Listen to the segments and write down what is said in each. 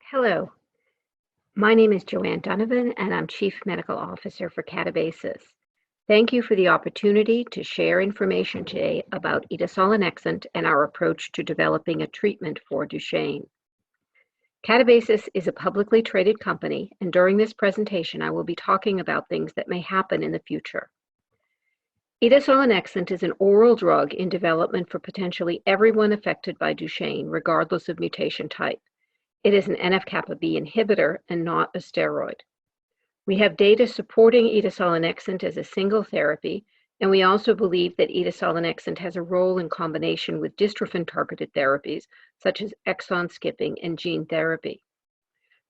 Hello, my name is Joanne Donovan, and I'm Chief Medical Officer for Catabasis. Thank you for the opportunity to share information today about etasolinexant and our approach to developing a treatment for Duchenne. Catabasis is a publicly traded company, and during this presentation, I will be talking about things that may happen in the future. Etasolinexant is an oral drug in development for potentially everyone affected by Duchenne, regardless of mutation type. It is an NF-kappa B inhibitor and not a steroid. We have data supporting etasolinexant as a single therapy, and we also believe that etasolinexant has a role in combination with dystrophin-targeted therapies, such as exon skipping and gene therapy.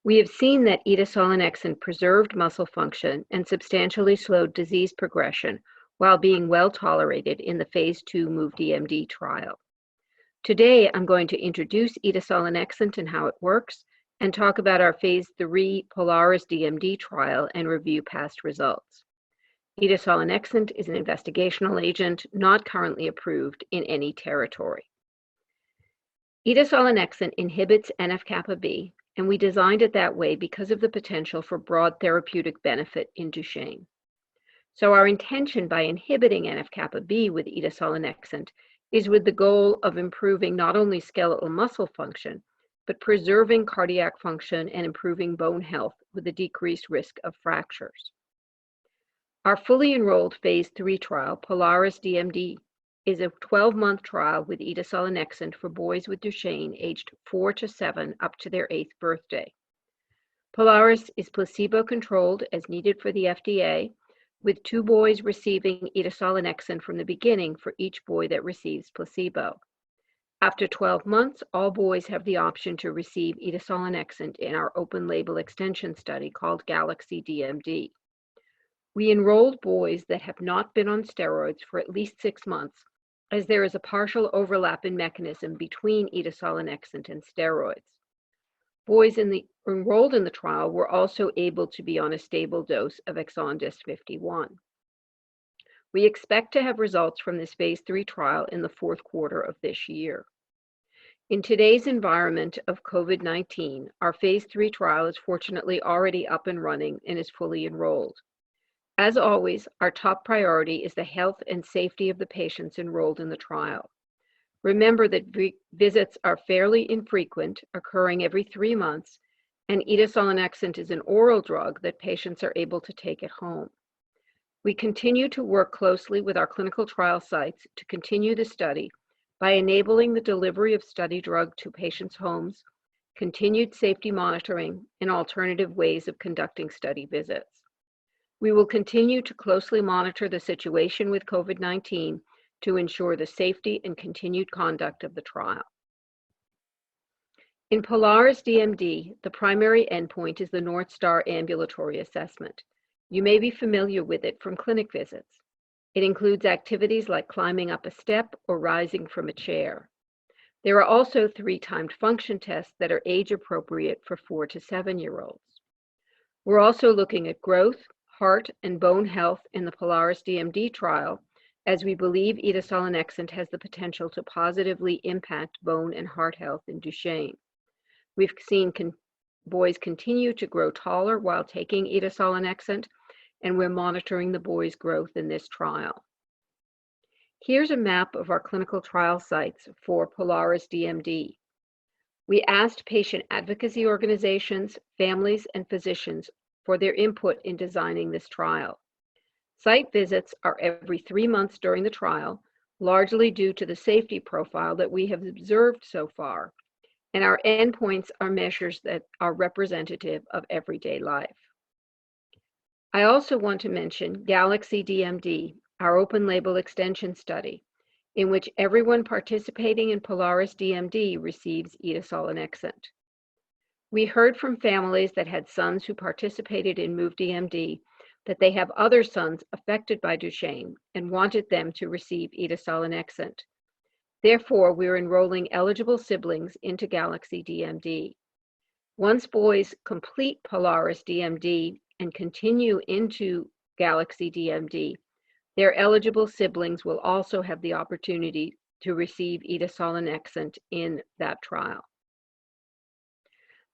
We have seen that etasolinexant preserved muscle function and substantially slowed disease progression while being well tolerated in the phase 2 MOVE-DMD trial. Today, I'm going to introduce etasolinexant and how it works, and talk about our phase 3 Polaris DMD trial and review past results. Etasolinexant is an investigational agent not currently approved in any territory. Etasolinexant inhibits NF-kappa B, and we designed it that way because of the potential for broad therapeutic benefit in Duchenne. So our intention by inhibiting NF-kappa B with etasolinexant is with the goal of improving not only skeletal muscle function, but preserving cardiac function and improving bone health with a decreased risk of fractures. Our fully enrolled phase 3 trial, Polaris DMD, is a 12-month trial with etasolinexant for boys with Duchenne aged 4 to 7 up to their 8th birthday. Polaris is placebo-controlled as needed for the FDA, with 2 boys receiving etasolinexant from the beginning for each boy that receives placebo. After 12 months, all boys have the option to receive etasolinexant in our open-label extension study called Galaxy DMD. We enrolled boys that have not been on steroids for at least 6 months, as there is a partial overlap in mechanism between etasolinexant and steroids. Boys enrolled in the trial were also able to be on a stable dose of EXONDYS 51. We expect to have results from this phase 3 trial in the 4th quarter of this year. In today's environment of COVID-19, our phase 3 trial is fortunately already up and running and is fully enrolled. As always, our top priority is the health and safety of the patients enrolled in the trial. Remember that visits are fairly infrequent, occurring every 3 months, and etasolinexant is an oral drug that patients are able to take at home. We continue to work closely with our clinical trial sites to continue the study by enabling the delivery of study drug to patients' homes, continued safety monitoring, and alternative ways of conducting study visits. We will continue to closely monitor the situation with COVID-19 to ensure the safety and continued conduct of the trial. In Polaris DMD, the primary endpoint is the North Star Ambulatory Assessment. You may be familiar with it from clinic visits. It includes activities like climbing up a step or rising from a chair. There are also 3 timed function tests that are age appropriate for 4 to 7-year-olds. We're also looking at growth, heart, and bone health in the Polaris DMD trial, as we believe etasolinexant has the potential to positively impact bone and heart health in Duchenne. We've seen boys continue to grow taller while taking etasolinexant, and we're monitoring the boys' growth in this trial. Here's a map of our clinical trial sites for Polaris DMD. We asked patient advocacy organizations, families, and physicians for their input in designing this trial. Site visits are every 3 months during the trial, largely due to the safety profile that we have observed so far, and our endpoints are measures that are representative of everyday life. I also want to mention Galaxy DMD, our open-label extension study, in which everyone participating in Polaris DMD receives etasolinexant. We heard from families that had sons who participated in MOVE-DMD that they have other sons affected by Duchenne and wanted them to receive etasolinexant. Therefore, we're enrolling eligible siblings into Galaxy DMD. Once boys complete Polaris DMD and continue into Galaxy DMD, their eligible siblings will also have the opportunity to receive etasolinexant in that trial.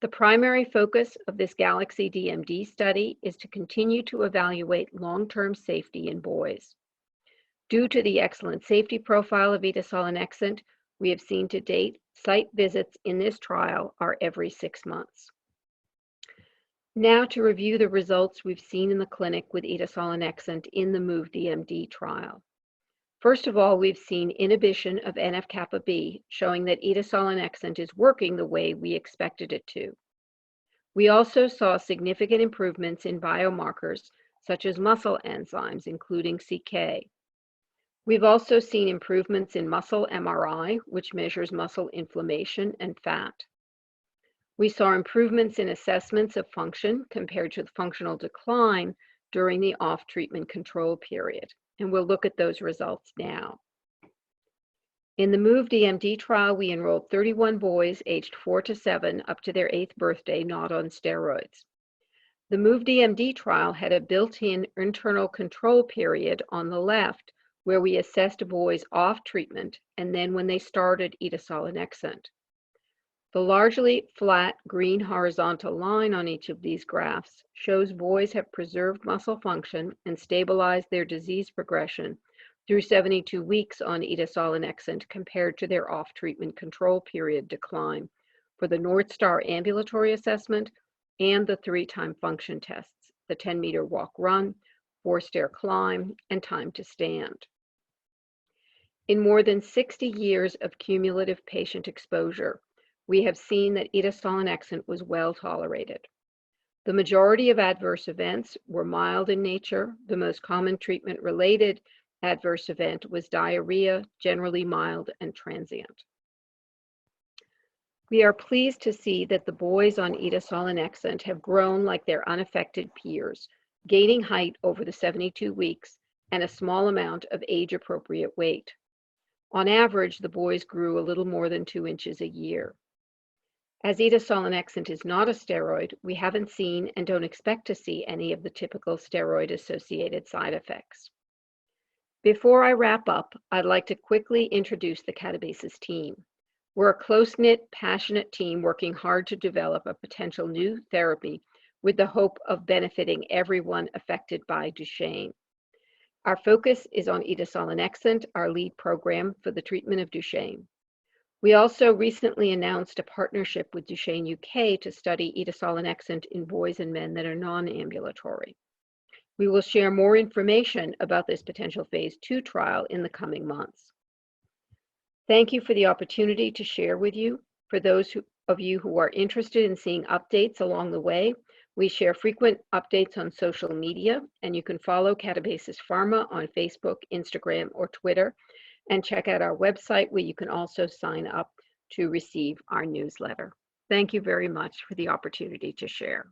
The primary focus of this Galaxy DMD study is to continue to evaluate long-term safety in boys. Due to the excellent safety profile of etasolonexant, we have seen to date, site visits in this trial are every 6 months. Now to review the results we've seen in the clinic with etasolonexant in the MOVE-DMD trial. First of all, we've seen inhibition of NF-kappa B, showing that etasolonexant is working the way we expected it to. We also saw significant improvements in biomarkers, such as muscle enzymes, including CK. We've also seen improvements in muscle MRI, which measures muscle inflammation and fat. We saw improvements in assessments of function compared to the functional decline during the off-treatment control period, and we'll look at those results now. In the MOVE-DMD trial, we enrolled 31 boys aged 4 to 7 up to their 8th birthday, not on steroids. The MOVE-DMD trial had a built-in internal control period on the left, where we assessed boys off treatment and then when they started etasolonexant. The largely flat green horizontal line on each of these graphs shows boys have preserved muscle function and stabilized their disease progression through 72 weeks on etasolonexant compared to their off-treatment control period decline for the North Star ambulatory assessment and the 3-time function tests, the 10-meter walk-run, 4-stair climb, and time to stand. In more than 60 years of cumulative patient exposure, we have seen that etasolonexant was well tolerated. The majority of adverse events were mild in nature. The most common treatment-related adverse event was diarrhea, generally mild and transient. We are pleased to see that the boys on etasolonexant have grown like their unaffected peers, gaining height over the 72 weeks and a small amount of age-appropriate weight. On average, the boys grew a little more than 2 inches a year. As etasolonexant is not a steroid, we haven't seen and don't expect to see any of the typical steroid-associated side effects. Before I wrap up, I'd like to quickly introduce the Catabasis team. We're a close-knit, passionate team working hard to develop a potential new therapy with the hope of benefiting everyone affected by Duchenne. Our focus is on etasolonexant, our lead program for the treatment of Duchenne. We also recently announced a partnership with Duchenne UK to study etasolonexant in boys and men that are non-ambulatory. We will share more information about this potential phase 2 trial in the coming months. Thank you for the opportunity to share with you. For those of you who are interested in seeing updates along the way, we share frequent updates on social media, and you can follow Catabasis Pharma on Facebook, Instagram, or Twitter, and check out our website where you can also sign up to receive our newsletter. Thank you very much for the opportunity to share.